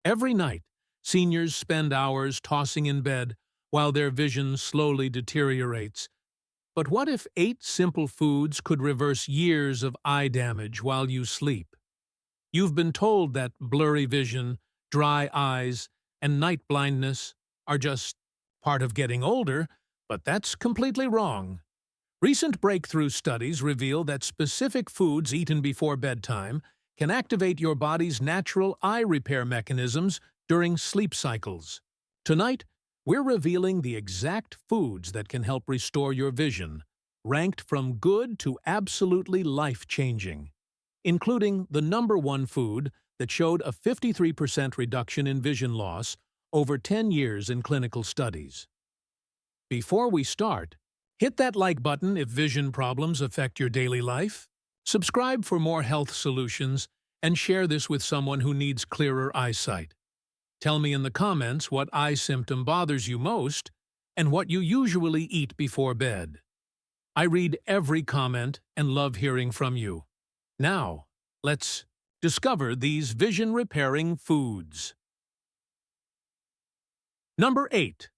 Every night, seniors spend hours tossing in bed while their vision slowly deteriorates. But what if 8 simple foods could reverse years of eye damage while you sleep? You've been told that blurry vision, dry eyes, and night blindness are just part of getting older, but that's completely wrong. Recent breakthrough studies reveal that specific foods eaten before bedtime can activate your body's natural eye repair mechanisms during sleep cycles. Tonight, we're revealing the exact foods that can help restore your vision, ranked from good to absolutely life-changing, including the #1 food that showed a 53% reduction in vision loss over 10 years in clinical studies. Before we start, hit that like button if vision problems affect your daily life. Subscribe for more health solutions and share this with someone who needs clearer eyesight. Tell me in the comments what eye symptom bothers you most and what you usually eat before bed. I read every comment and love hearing from you. Now, let's discover these vision-repairing foods. Number 8.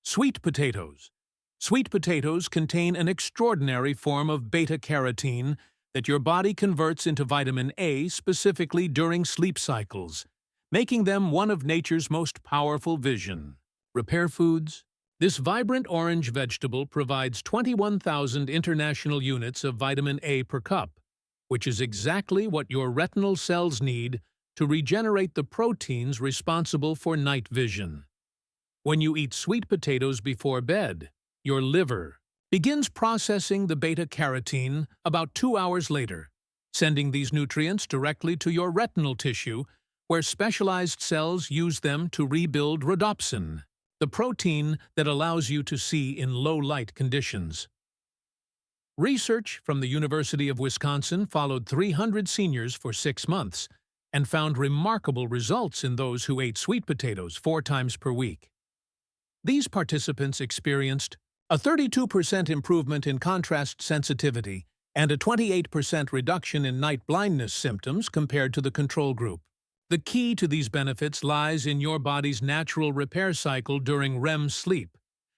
Sweet potatoes. Sweet potatoes contain an extraordinary form of beta-carotene that your body converts into vitamin A specifically during sleep cycles, making them one of nature's most powerful vision repair foods. This vibrant orange vegetable provides 21,000 international units of vitamin A per cup, which is exactly what your retinal cells need to regenerate the proteins responsible for night vision. When you eat sweet potatoes before bed, your liver begins processing the beta-carotene about 2 hours later, sending these nutrients directly to your retinal tissue, where specialized cells use them to rebuild rhodopsin, the protein that allows you to see in low-light conditions. Research from the University of Wisconsin followed 300 seniors for 6 months and found remarkable results in those who ate sweet potatoes 4 times per week. These participants experienced a 32% improvement in contrast sensitivity and a 28% reduction in night blindness symptoms compared to the control group. The key to these benefits lies in your body's natural repair cycle during REM sleep,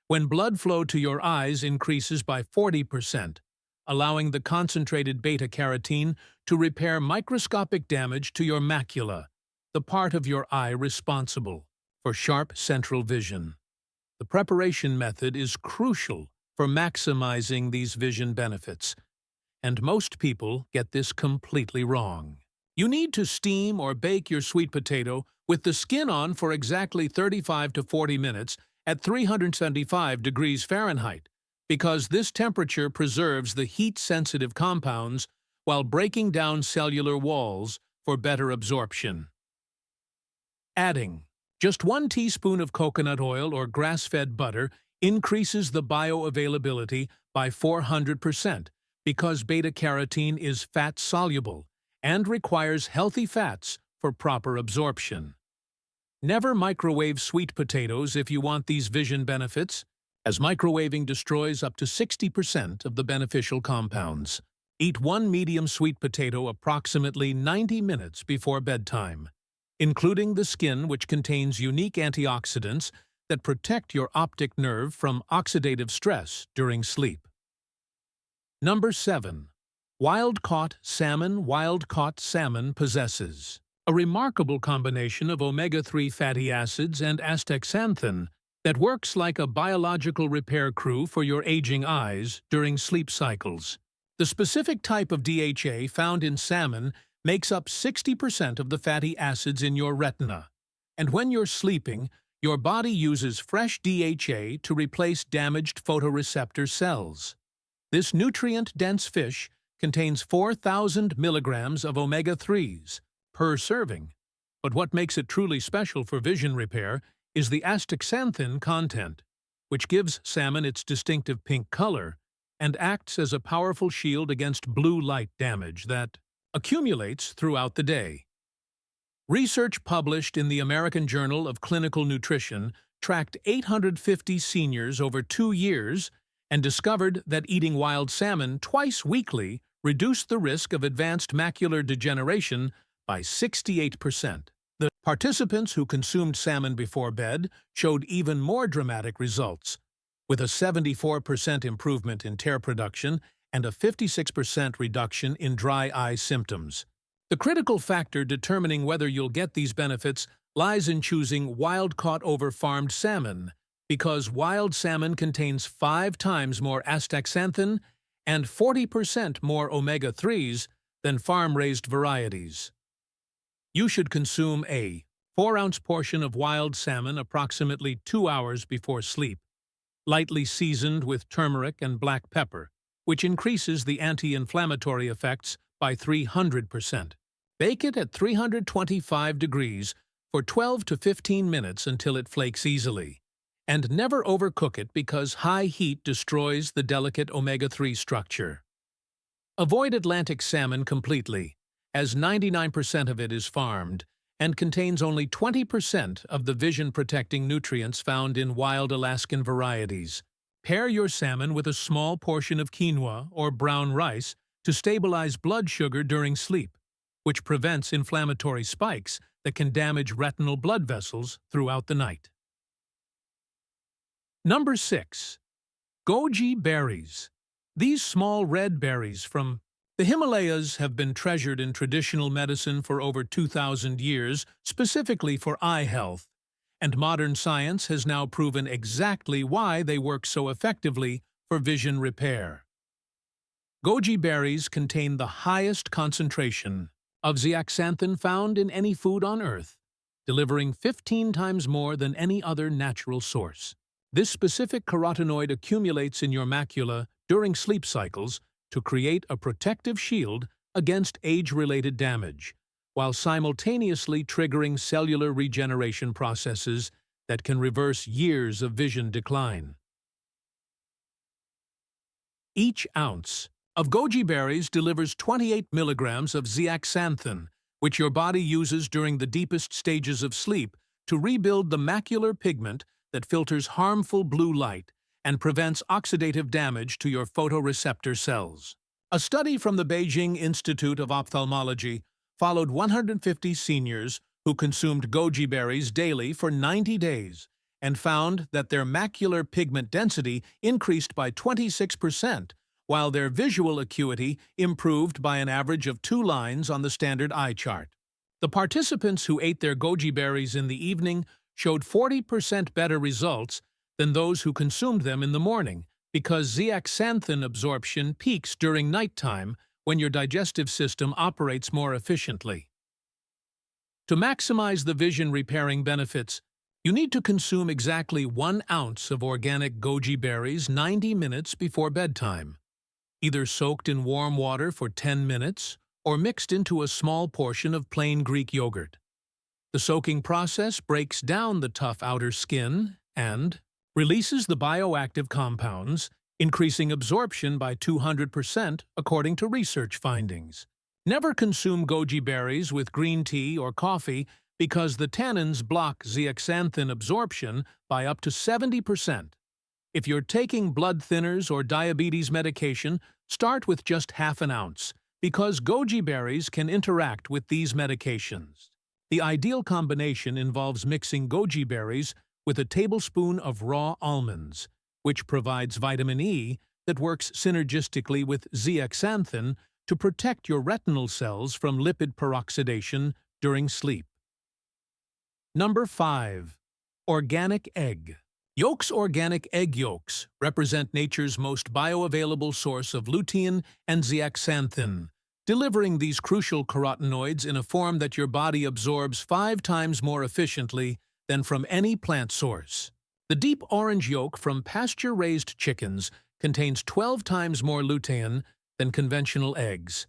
when blood flow to your eyes increases by 40%, allowing the concentrated beta-carotene to repair microscopic damage to your macula, the part of your eye responsible for sharp central vision. The preparation method is crucial for maximizing these vision benefits, and most people get this completely wrong. You need to steam or bake your sweet potato with the skin on for exactly 35 to 40 minutes at 375 degrees Fahrenheit, because this temperature preserves the heat-sensitive compounds while breaking down cellular walls for better absorption. Adding just 1 teaspoon of coconut oil or grass-fed butter increases the bioavailability by 400% because beta-carotene is fat-soluble and requires healthy fats for proper absorption. Never microwave sweet potatoes if you want these vision benefits, as microwaving destroys up to 60% of the beneficial compounds. Eat 1 medium sweet potato approximately 90 minutes before bedtime, including the skin, which contains unique antioxidants that protect your optic nerve from oxidative stress during sleep. Number 7. Wild-caught salmon. Wild-caught salmon possesses a remarkable combination of omega-3 fatty acids and astaxanthin that works like a biological repair crew for your aging eyes during sleep cycles. The specific type of DHA found in salmon makes up 60% of the fatty acids in your retina, and when you're sleeping, your body uses fresh DHA to replace damaged photoreceptor cells. This nutrient-dense fish contains 4,000 milligrams of omega-3s per serving, but what makes it truly special for vision repair is the astaxanthin content, which gives salmon its distinctive pink color and acts as a powerful shield against blue light damage that accumulates throughout the day. Research published in the American Journal of Clinical Nutrition tracked 850 seniors over 2 years and discovered that eating wild salmon twice weekly reduced the risk of advanced macular degeneration by 68%. The participants who consumed salmon before bed showed even more dramatic results, with a 74% improvement in tear production and a 56% reduction in dry eye symptoms. The critical factor determining whether you'll get these benefits lies in choosing wild-caught over farmed salmon, because wild salmon contains 5 times more astaxanthin and 40% more omega-3s than farm-raised varieties. You should consume a 4-ounce portion of wild salmon approximately 2 hours before sleep, lightly seasoned with turmeric and black pepper, which increases the anti-inflammatory effects by 300%. Bake it at 325 degrees for 12 to 15 minutes until it flakes easily. And never overcook it because high heat destroys the delicate omega-3 structure. Avoid Atlantic salmon completely, as 99% of it is farmed and contains only 20% of the vision-protecting nutrients found in wild Alaskan varieties. Pair your salmon with a small portion of quinoa or brown rice to stabilize blood sugar during sleep, which prevents inflammatory spikes that can damage retinal blood vessels throughout the night. Number 6. Goji berries. These small red berries from the Himalayas have been treasured in traditional medicine for over 2,000 years, specifically for eye health, and modern science has now proven exactly why they work so effectively for vision repair. Goji berries contain the highest concentration of zeaxanthin found in any food on Earth, delivering 15 times more than any other natural source. This specific carotenoid accumulates in your macula during sleep cycles to create a protective shield against age-related damage, while simultaneously triggering cellular regeneration processes that can reverse years of vision decline. Each ounce of goji berries delivers 28 milligrams of zeaxanthin, which your body uses during the deepest stages of sleep to rebuild the macular pigment that filters harmful blue light and prevents oxidative damage to your photoreceptor cells. A study from the Beijing Institute of Ophthalmology followed 150 seniors who consumed goji berries daily for 90 days and found that their macular pigment density increased by 26%, while their visual acuity improved by an average of 2 lines on the standard eye chart. The participants who ate their goji berries in the evening showed 40% better results than those who consumed them in the morning, because zeaxanthin absorption peaks during nighttime when your digestive system operates more efficiently. To maximize the vision-repairing benefits, you need to consume exactly 1 ounce of organic goji berries 90 minutes before bedtime, either soaked in warm water for 10 minutes or mixed into a small portion of plain Greek yogurt. The soaking process breaks down the tough outer skin and releases the bioactive compounds, increasing absorption by 200% according to research findings. Never consume goji berries with green tea or coffee because the tannins block zeaxanthin absorption by up to 70%. If you're taking blood thinners or diabetes medication, start with just half an ounce, because goji berries can interact with these medications. The ideal combination involves mixing goji berries with a tablespoon of raw almonds, which provides vitamin E that works synergistically with zeaxanthin to protect your retinal cells from lipid peroxidation during sleep. Number 5. Organic egg. Yolk's organic egg yolks represent nature's most bioavailable source of lutein and zeaxanthin, delivering these crucial carotenoids in a form that your body absorbs 5 times more efficiently than from any plant source. The deep orange yolk from pasture-raised chickens contains 12 times more lutein than conventional eggs,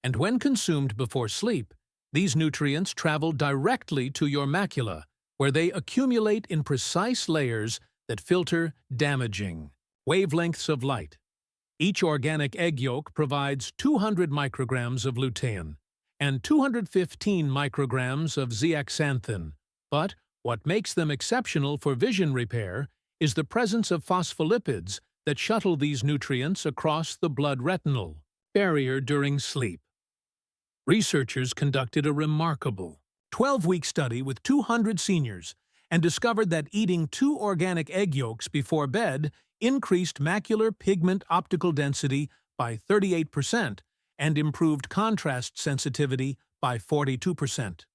and when consumed before sleep, these nutrients travel directly to your macula, where they accumulate in precise layers that filter damaging wavelengths of light. Each organic egg yolk provides 200 micrograms of lutein and 215 micrograms of zeaxanthin, but what makes them exceptional for vision repair is the presence of phospholipids that shuttle these nutrients across the blood-retinal barrier during sleep. Researchers conducted a remarkable 12-week study with 200 seniors and discovered that eating 2 organic egg yolks before bed increased macular pigment optical density by 38% and improved contrast sensitivity by 42%.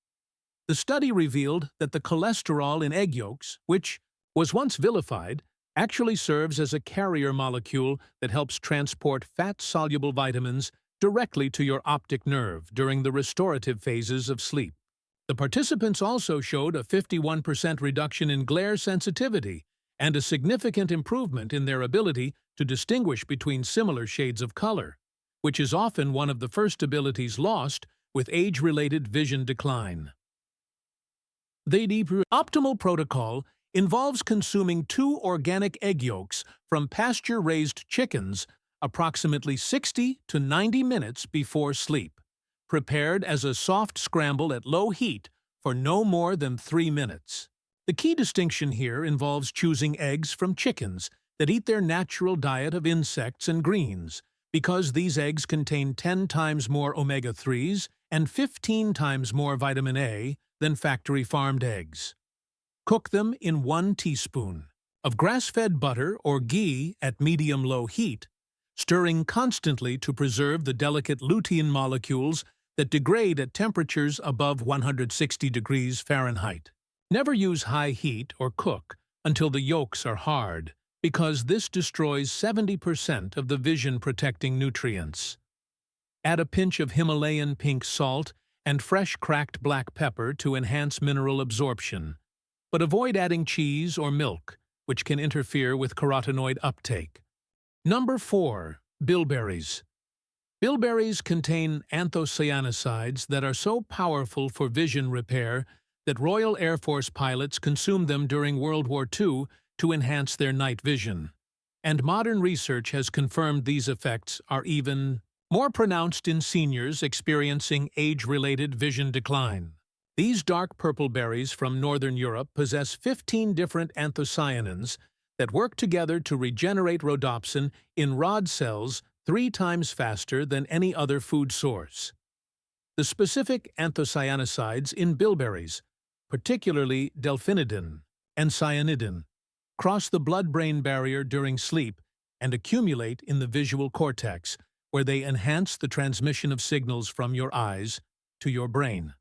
The study revealed that the cholesterol in egg yolks, which was once vilified, actually serves as a carrier molecule that helps transport fat-soluble vitamins directly to your optic nerve during the restorative phases of sleep. The participants also showed a 51% reduction in glare sensitivity and a significant improvement in their ability to distinguish between similar shades of color, which is often one of the first abilities lost with age-related vision decline. The optimal protocol involves consuming 2 organic egg yolks from pasture-raised chickens approximately 60 to 90 minutes before sleep, prepared as a soft scramble at low heat for no more than 3 minutes. The key distinction here involves choosing eggs from chickens that eat their natural diet of insects and greens, because these eggs contain 10 times more omega-3s and 15 times more vitamin A than factory-farmed eggs. Cook them in 1 teaspoon of grass-fed butter or ghee at medium-low heat, stirring constantly to preserve the delicate lutein molecules that degrade at temperatures above 160 degrees Fahrenheit. Never use high heat or cook until the yolks are hard, because this destroys 70% of the vision-protecting nutrients. Add a pinch of Himalayan pink salt and fresh cracked black pepper to enhance mineral absorption, but avoid adding cheese or milk, which can interfere with carotenoid uptake. Number 4. Bilberries. Bilberries contain anthocyanosides that are so powerful for vision repair that Royal Air Force pilots consumed them during World War II to enhance their night vision. And modern research has confirmed these effects are even more pronounced in seniors experiencing age-related vision decline. These dark purple berries from Northern Europe possess 15 different anthocyanins that work together to regenerate rhodopsin in rod cells 3 times faster than any other food source. The specific anthocyanosides in bilberries, particularly delphinidin and cyanidin, cross the blood-brain barrier during sleep and accumulate in the visual cortex, where they enhance the transmission of signals from your eyes to your brain.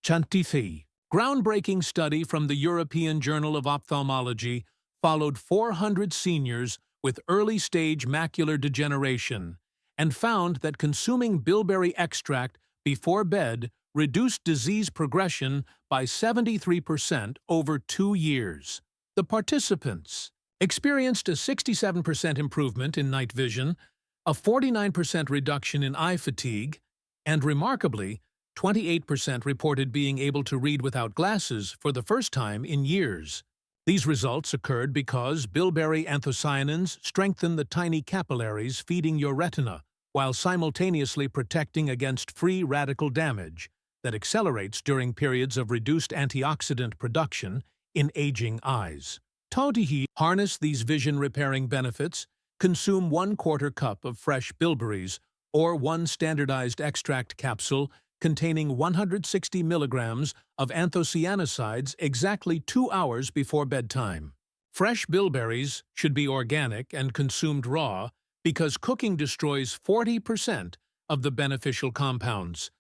Chantifi. Groundbreaking study from the European Journal of Ophthalmology followed 400 seniors with early-stage macular degeneration and found that consuming bilberry extract before bed reduced disease progression by 73% over 2 years. The participants experienced a 67% improvement in night vision, a 49% reduction in eye fatigue, and remarkably, 28% reported being able to read without glasses for the first time in years. These results occurred because bilberry anthocyanins strengthen the tiny capillaries feeding your retina, while simultaneously protecting against free radical damage that accelerates during periods of reduced antioxidant production in aging eyes. Tautihi harness these vision-repairing benefits. Consume 1/4 cup of fresh bilberries or 1 standardized extract capsule containing 160 milligrams of anthocyanosides exactly 2 hours before bedtime. Fresh bilberries should be organic and consumed raw because cooking destroys 40% of the beneficial compounds,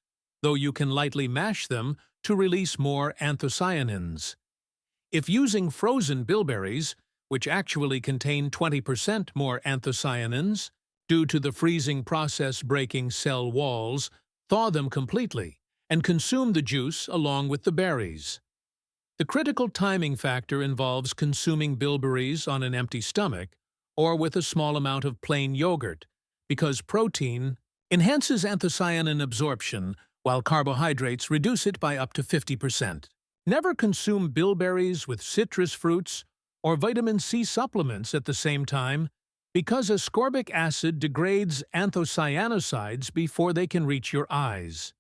though you can lightly mash them to release more anthocyanins. If using frozen bilberries, which actually contain 20% more anthocyanins, due to the freezing process breaking cell walls, thaw them completely and consume the juice along with the berries. The critical timing factor involves consuming bilberries on an empty stomach or with a small amount of plain yogurt, because protein enhances anthocyanin absorption while carbohydrates reduce it by up to 50%. Never consume bilberries with citrus fruits or vitamin C supplements at the same time, because ascorbic acid degrades anthocyanosides before they can reach your eyes.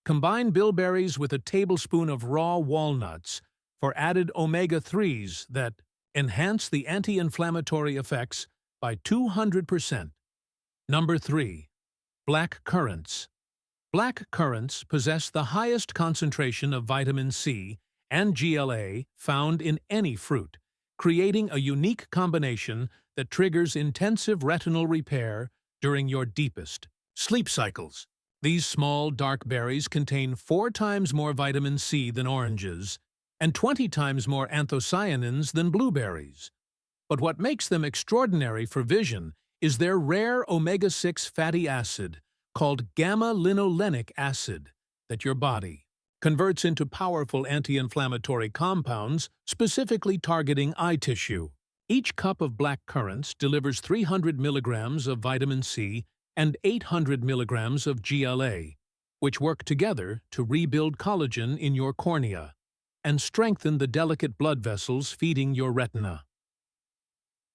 Combine bilberries with a tablespoon of raw walnuts for added omega-3s that enhance the anti-inflammatory effects by 200%. Number 3. Black currants. Black currants possess the highest concentration of vitamin C and GLA found in any fruit, creating a unique combination that triggers intensive retinal repair during your deepest sleep cycles. These small, dark berries contain 4 times more vitamin C than oranges and 20 times more anthocyanins than blueberries. But what makes them extraordinary for vision is their rare omega-6 fatty acid, called gamma-linolenic acid, that your body converts into powerful anti-inflammatory compounds specifically targeting eye tissue. Each cup of black currants delivers 300 milligrams of vitamin C and 800 milligrams of GLA, which work together to rebuild collagen in your cornea and strengthen the delicate blood vessels feeding your retina.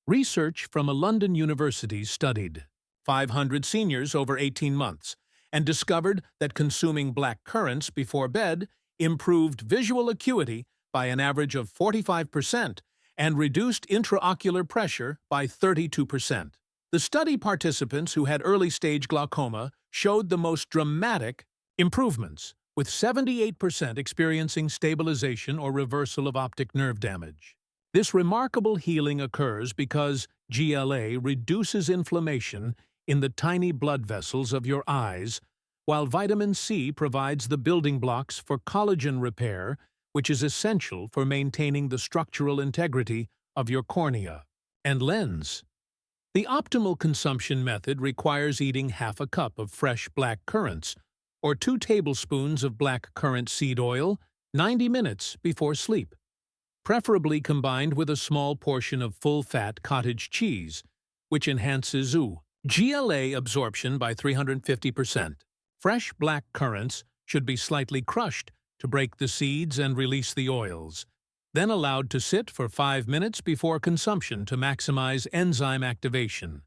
Research from a London university studied 500 seniors over 18 months and discovered that consuming black currants before bed improved visual acuity by an average of 45% and reduced intraocular pressure by 32%. The study participants who had early-stage glaucoma showed the most dramatic improvements, with 78% experiencing stabilization or reversal of optic nerve damage. This remarkable healing occurs because GLA reduces inflammation in the tiny blood vessels of your eyes, while vitamin C provides the building blocks for collagen repair, which is essential for maintaining the structural integrity of your cornea and lens. The optimal consumption method requires eating half a cup of fresh black currants or 2 tablespoons of black currant seed oil 90 minutes before sleep, preferably combined with a small portion of full-fat cottage cheese, which enhances GLA absorption by 350%. Fresh black currants should be slightly crushed to break the seeds and release the oils, then allowed to sit for 5 minutes before consumption to maximize enzyme activation.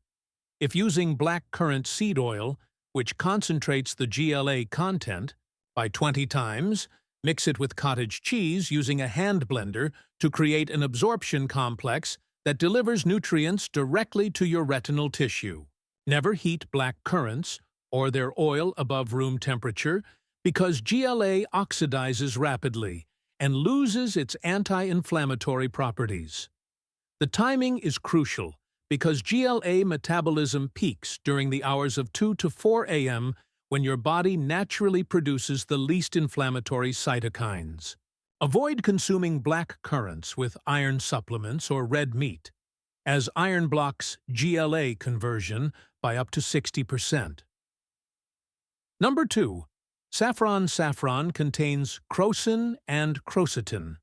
If using black currant seed oil, which concentrates the GLA content by 20 times, mix it with cottage cheese using a hand blender to create an absorption complex that delivers nutrients directly to your retinal tissue. Never heat black currants or their oil above room temperature because GLA oxidizes rapidly and loses its anti-inflammatory properties. The timing is crucial because GLA metabolism peaks during the hours of 2 to 4 a.m. when your body naturally produces the least inflammatory cytokines. Avoid consuming black currants with iron supplements or red meat, as iron blocks GLA conversion by up to 60%. Number 2. Saffron. Saffron contains crocin and quercetin,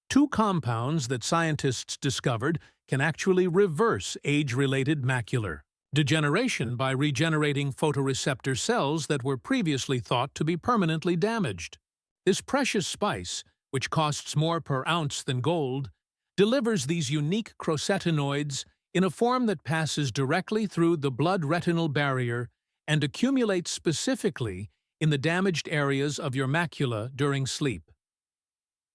2 compounds that scientists discovered can actually reverse age-related macular degeneration by regenerating photoreceptor cells that were previously thought to be permanently damaged. This precious spice, which costs more per ounce than gold, delivers these unique crocetinoids in a form that passes directly through the blood-retinal barrier and accumulates specifically in the damaged areas of your macula during sleep.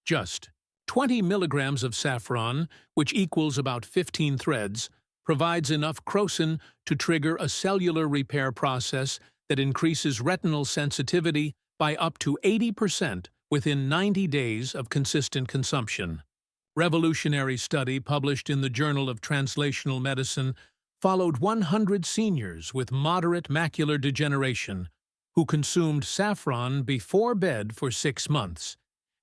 Just 20 milligrams of saffron, which equals about 15 threads, provides enough crocin to trigger a cellular repair process that increases retinal sensitivity by up to 80% within 90 days of consistent consumption. Revolutionary study published in the Journal of Translational Medicine followed 100 seniors with moderate macular degeneration who consumed saffron before bed for 6 months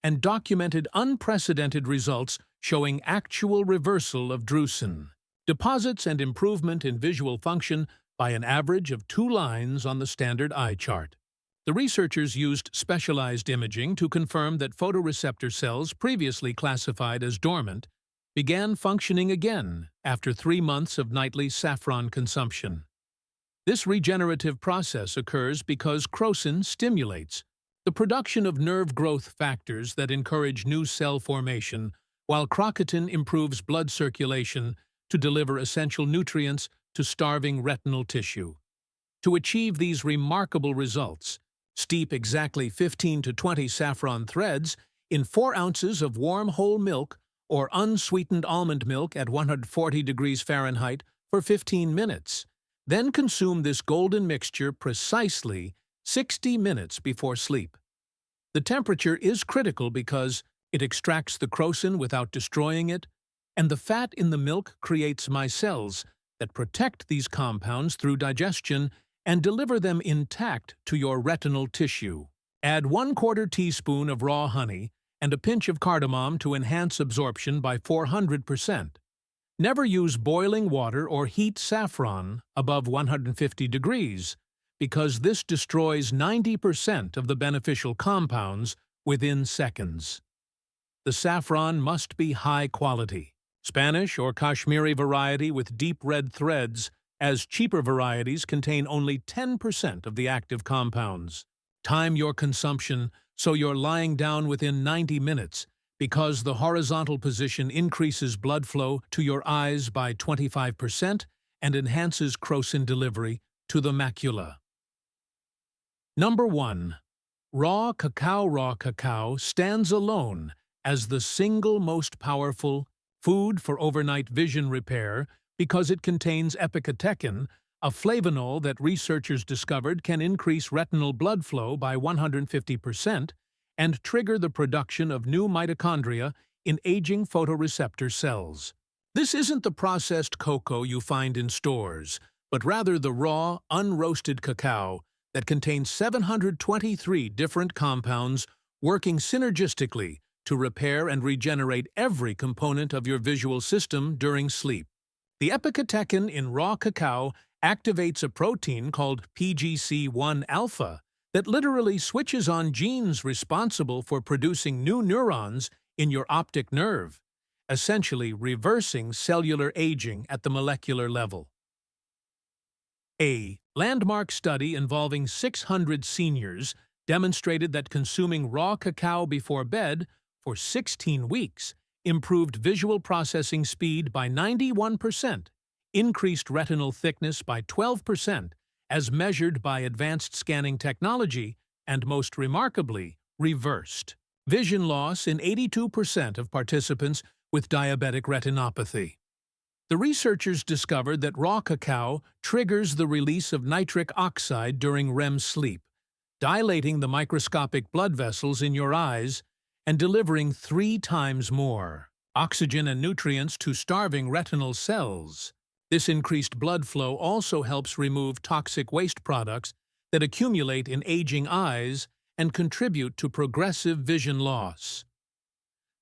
and documented unprecedented results showing actual reversal of drusen deposits and improvement in visual function by an average of 2 lines on the standard eye chart. The researchers used specialized imaging to confirm that photoreceptor cells previously classified as dormant began functioning again after 3 months of nightly saffron consumption. This regenerative process occurs because crocin stimulates the production of nerve growth factors that encourage new cell formation, while quercetin improves blood circulation to deliver essential nutrients to starving retinal tissue. To achieve these remarkable results, steep exactly 15 to 20 saffron threads in 4 ounces of warm whole milk or unsweetened almond milk at 140 degrees Fahrenheit for 15 minutes. Then consume this golden mixture precisely 60 minutes before sleep. The temperature is critical because it extracts the crocin without destroying it, and the fat in the milk creates micelles that protect these compounds through digestion and deliver them intact to your retinal tissue. Add 1/4 teaspoon of raw honey and a pinch of cardamom to enhance absorption by 400%. Never use boiling water or heat saffron above 150 degrees, because this destroys 90% of the beneficial compounds within seconds. The saffron must be high quality, Spanish or Kashmiri variety with deep red threads, as cheaper varieties contain only 10% of the active compounds. Time your consumption so you're lying down within 90 minutes, because the horizontal position increases blood flow to your eyes by 25% and enhances crocin delivery to the macula. Number 1. Raw cacao stands alone as the single most powerful food for overnight vision repair because it contains epicatechin, a flavanol that researchers discovered can increase retinal blood flow by 150% and trigger the production of new mitochondria in aging photoreceptor cells. This isn't the processed cocoa you find in stores, but rather the raw, unroasted cacao that contains 723 different compounds working synergistically to repair and regenerate every component of your visual system during sleep. The epicatechin in raw cacao activates a protein called PGC1-alpha that literally switches on genes responsible for producing new neurons in your optic nerve, essentially reversing cellular aging at the molecular level. A landmark study involving 600 seniors demonstrated that consuming raw cacao before bed for 16 weeks improved visual processing speed by 91%, increased retinal thickness by 12%, as measured by advanced scanning technology, and most remarkably, reversed vision loss in 82% of participants with diabetic retinopathy. The researchers discovered that raw cacao triggers the release of nitric oxide during REM sleep, dilating the microscopic blood vessels in your eyes and delivering 3 times more oxygen and nutrients to starving retinal cells. This increased blood flow also helps remove toxic waste products that accumulate in aging eyes and contribute to progressive vision loss.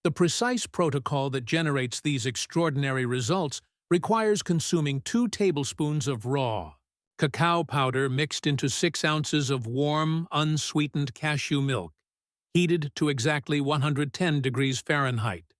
The precise protocol that generates these extraordinary results requires consuming 2 tablespoons of raw cacao powder mixed into 6 ounces of warm, unsweetened cashew milk, heated to exactly 110 degrees Fahrenheit,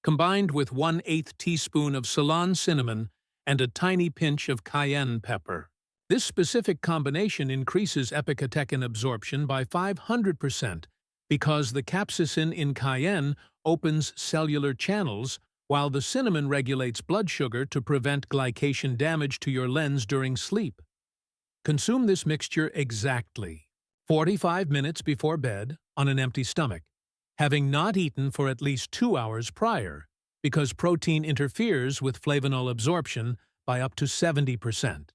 combined with 1/8 teaspoon of Ceylon cinnamon and a tiny pinch of cayenne pepper. This specific combination increases epicatechin absorption by 500% because the capsaicin in cayenne opens cellular channels while the cinnamon regulates blood sugar to prevent glycation damage to your lens during sleep. Consume this mixture exactly 45 minutes before bed on an empty stomach, having not eaten for at least 2 hours prior, because protein interferes with flavanol absorption by up to 70%.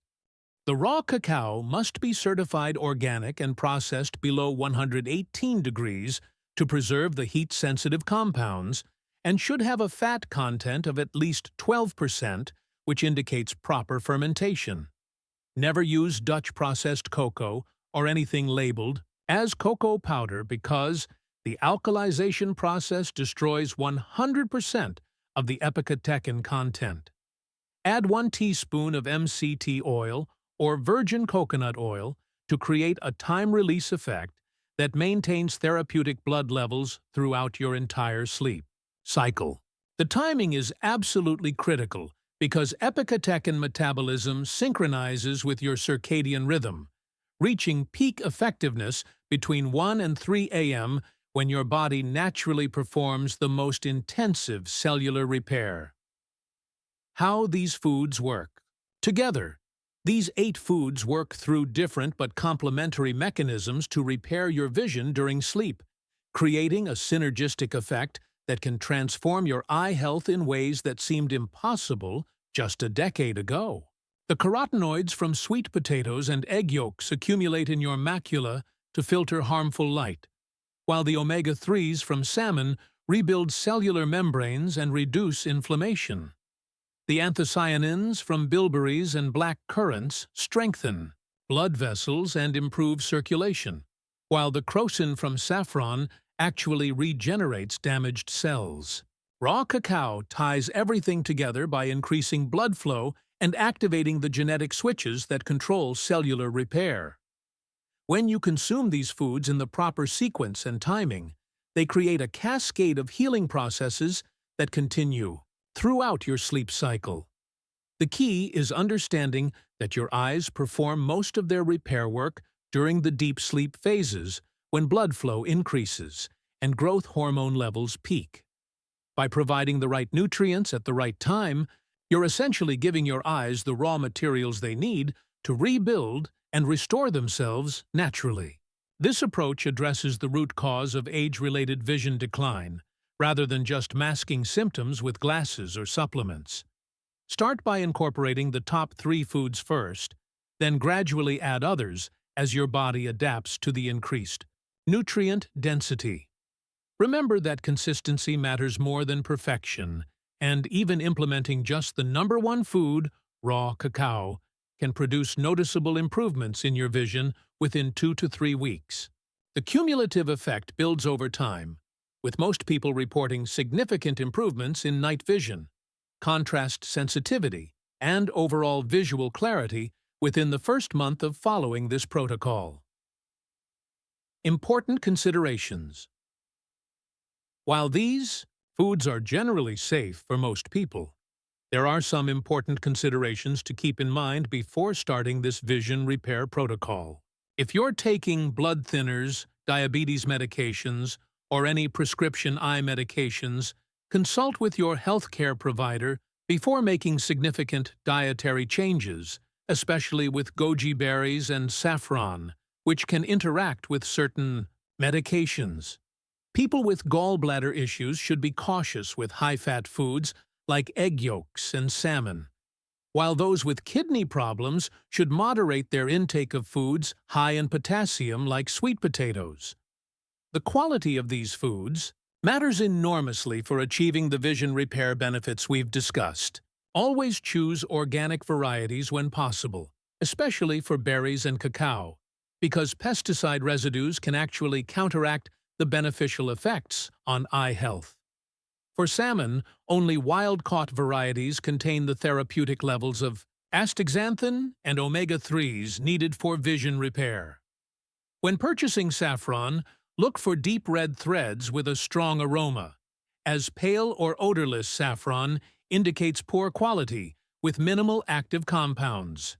The raw cacao must be certified organic and processed below 118 degrees to preserve the heat-sensitive compounds, and should have a fat content of at least 12%, which indicates proper fermentation. Never use Dutch processed cocoa or anything labeled as cocoa powder because the alkalization process destroys 100% of the epicatechin content. Add 1 teaspoon of MCT oil or virgin coconut oil to create a time-release effect that maintains therapeutic blood levels throughout your entire sleep cycle. The timing is absolutely critical because epicatechin metabolism synchronizes with your circadian rhythm, reaching peak effectiveness between 1 and 3 a.m. when your body naturally performs the most intensive cellular repair. How these foods work. Together, these 8 foods work through different but complementary mechanisms to repair your vision during sleep, creating a synergistic effect that can transform your eye health in ways that seemed impossible just a decade ago. The carotenoids from sweet potatoes and egg yolks accumulate in your macula to filter harmful light, while the omega-3s from salmon rebuild cellular membranes and reduce inflammation. The anthocyanins from bilberries and black currants strengthen blood vessels and improve circulation, while the crocin from saffron actually regenerates damaged cells. Raw cacao ties everything together by increasing blood flow and activating the genetic switches that control cellular repair. When you consume these foods in the proper sequence and timing, they create a cascade of healing processes that continue throughout your sleep cycle. The key is understanding that your eyes perform most of their repair work during the deep sleep phases when blood flow increases and growth hormone levels peak. By providing the right nutrients at the right time, you're essentially giving your eyes the raw materials they need to rebuild and restore themselves naturally. This approach addresses the root cause of age-related vision decline, rather than just masking symptoms with glasses or supplements. Start by incorporating the top 3 foods first, then gradually add others as your body adapts to the increased nutrient density. Remember that consistency matters more than perfection, and even implementing just the number 1 food, raw cacao, can produce noticeable improvements in your vision within 2 to 3 weeks. The cumulative effect builds over time, with most people reporting significant improvements in night vision, contrast sensitivity, and overall visual clarity within the first month of following this protocol. Important considerations. While these foods are generally safe for most people, there are some important considerations to keep in mind before starting this vision repair protocol. If you're taking blood thinners, diabetes medications, or any prescription eye medications, consult with your healthcare provider before making significant dietary changes, especially with goji berries and saffron, which can interact with certain medications. People with gallbladder issues should be cautious with high-fat foods like egg yolks and salmon, while those with kidney problems should moderate their intake of foods high in potassium like sweet potatoes. The quality of these foods matters enormously for achieving the vision repair benefits we've discussed. Always choose organic varieties when possible, especially for berries and cacao, because pesticide residues can actually counteract the beneficial effects on eye health. For salmon, only wild-caught varieties contain the therapeutic levels of astaxanthin and omega-3s needed for vision repair. When purchasing saffron, look for deep red threads with a strong aroma, as pale or odorless saffron indicates poor quality with minimal active compounds.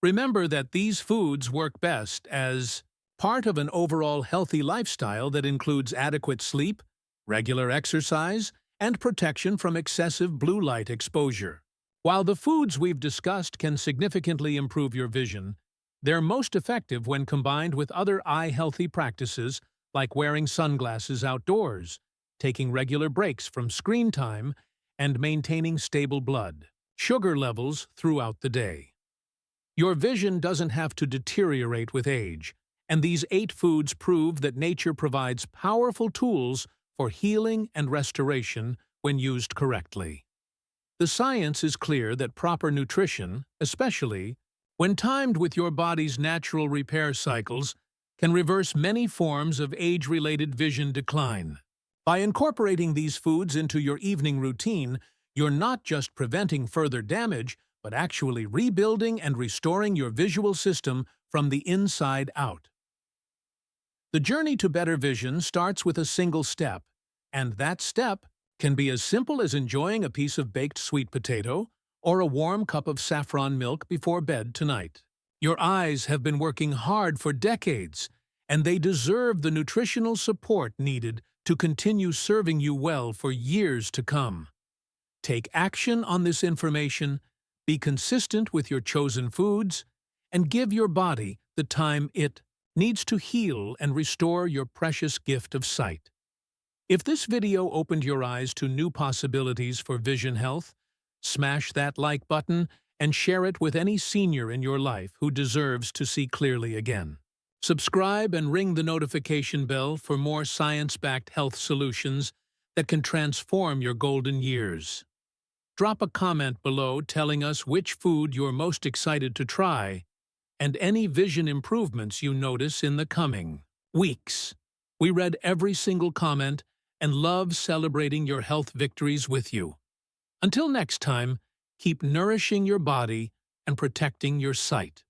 Remember that these foods work best as part of an overall healthy lifestyle that includes adequate sleep, regular exercise, and protection from excessive blue light exposure. While the foods we've discussed can significantly improve your vision, they're most effective when combined with other eye-healthy practices like wearing sunglasses outdoors, taking regular breaks from screen time, and maintaining stable blood sugar levels throughout the day. Your vision doesn't have to deteriorate with age, and these 8 foods prove that nature provides powerful tools for healing and restoration when used correctly. The science is clear that proper nutrition, especially when timed with your body's natural repair cycles, can reverse many forms of age-related vision decline. By incorporating these foods into your evening routine, you're not just preventing further damage, but actually rebuilding and restoring your visual system from the inside out. The journey to better vision starts with a single step, and that step can be as simple as enjoying a piece of baked sweet potato or a warm cup of saffron milk before bed tonight. Your eyes have been working hard for decades, and they deserve the nutritional support needed to continue serving you well for years to come. Take action on this information, be consistent with your chosen foods, and give your body the time it needs to heal and restore your precious gift of sight. If this video opened your eyes to new possibilities for vision health, smash that like button and share it with any senior in your life who deserves to see clearly again. Subscribe and ring the notification bell for more science-backed health solutions that can transform your golden years. Drop a comment below telling us which food you're most excited to try and any vision improvements you notice in the coming weeks. We read every single comment and love celebrating your health victories with you. Until next time, keep nourishing your body and protecting your sight.